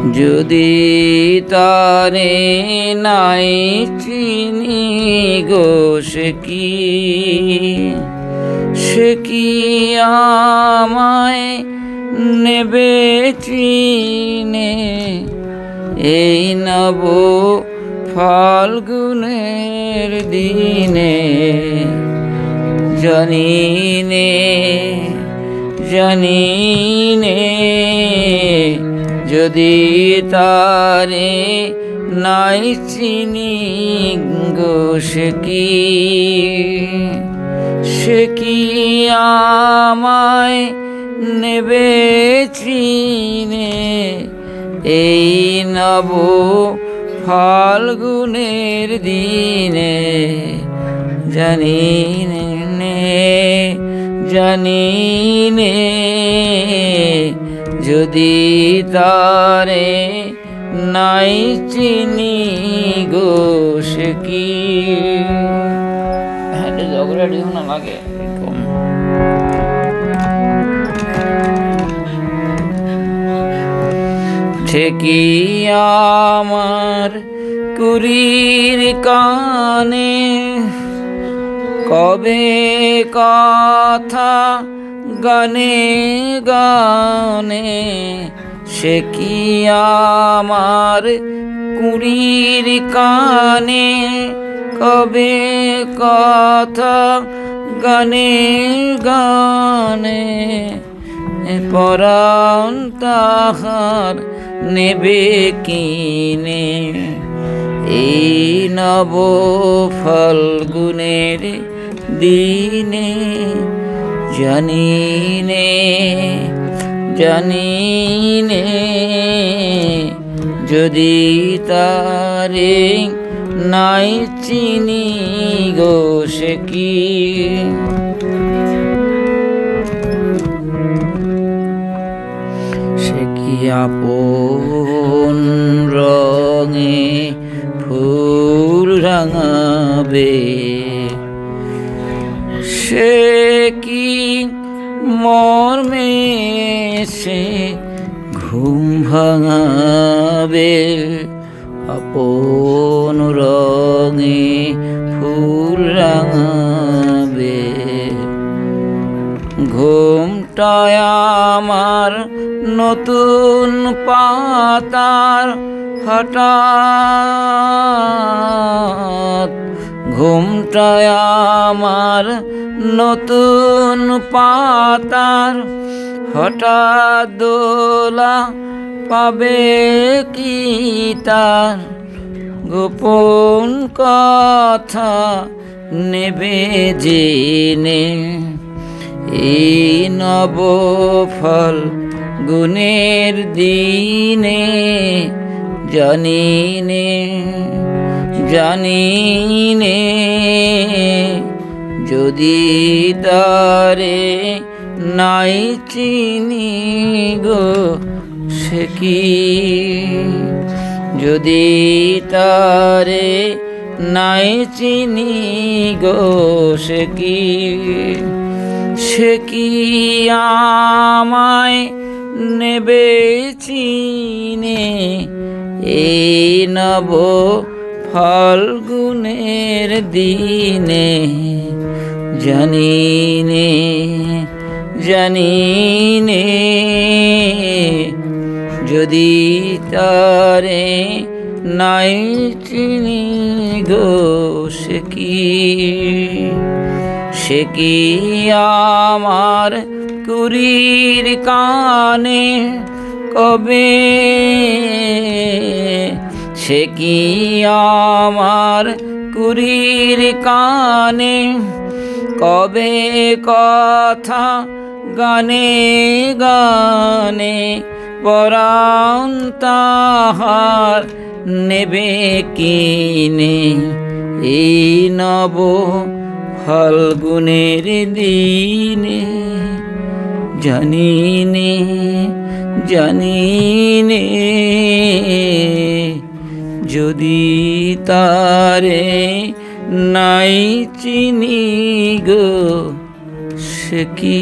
যদি তারে নাই চিনি গো সে কি আমায় নেবে চিনে এই নব ফাল্গুনের দিনে। জানিনে যদি তারে নাই চিনি গো সে কি আমায় নেবে চিনে এই নব ফাল্গুনের দিনে। জানিনে যদি তারে নাই চিনি গো সে কি। ঝগড়া ডিও না লাগে ঠেকি আমার কুড়ির কানে কবে কথা গানে গানে সে কি আমার কুড়ির কানে কবে কথা গানে গানে পরাণ তাহার নেবে কিনে এই নব ফাল্গুনের দিনে। জানিনে যদি তারে নাই চিনি গো সে কি আপন রঙে ফুল রাঙাবে সে কি মর্মে সে ঘুম ভাঙাবে আপন রঙে ফুল রাঙাবে ঘুমটায় আমার নতুন পাতার হঠাৎ ঘুমটায় আমার নতুন পাতার হঠাৎ দোলা পাবে কি তার গোপন কথা নেবে জেনে এই নব ফাল্গুনের দিনে। জানিনে যদি তারে নাই চিনি গো সে কি যদি তারে নাই চিনি গো সে কি আমায় নেবে চিনে এই নব ফাল্গুনের দিনে। জানিনে যদি তারে নাই চিনি গো সে কি আমার কুড়ির কানে কবে সে কি আমার কুড়ির কানে কবে কথা গানে গানে পরাণ তাহার নেবে কিনে এই নব ফাল্গুনের দিনে। জানিনে যদি তারে নাই চিনি গো সে কি।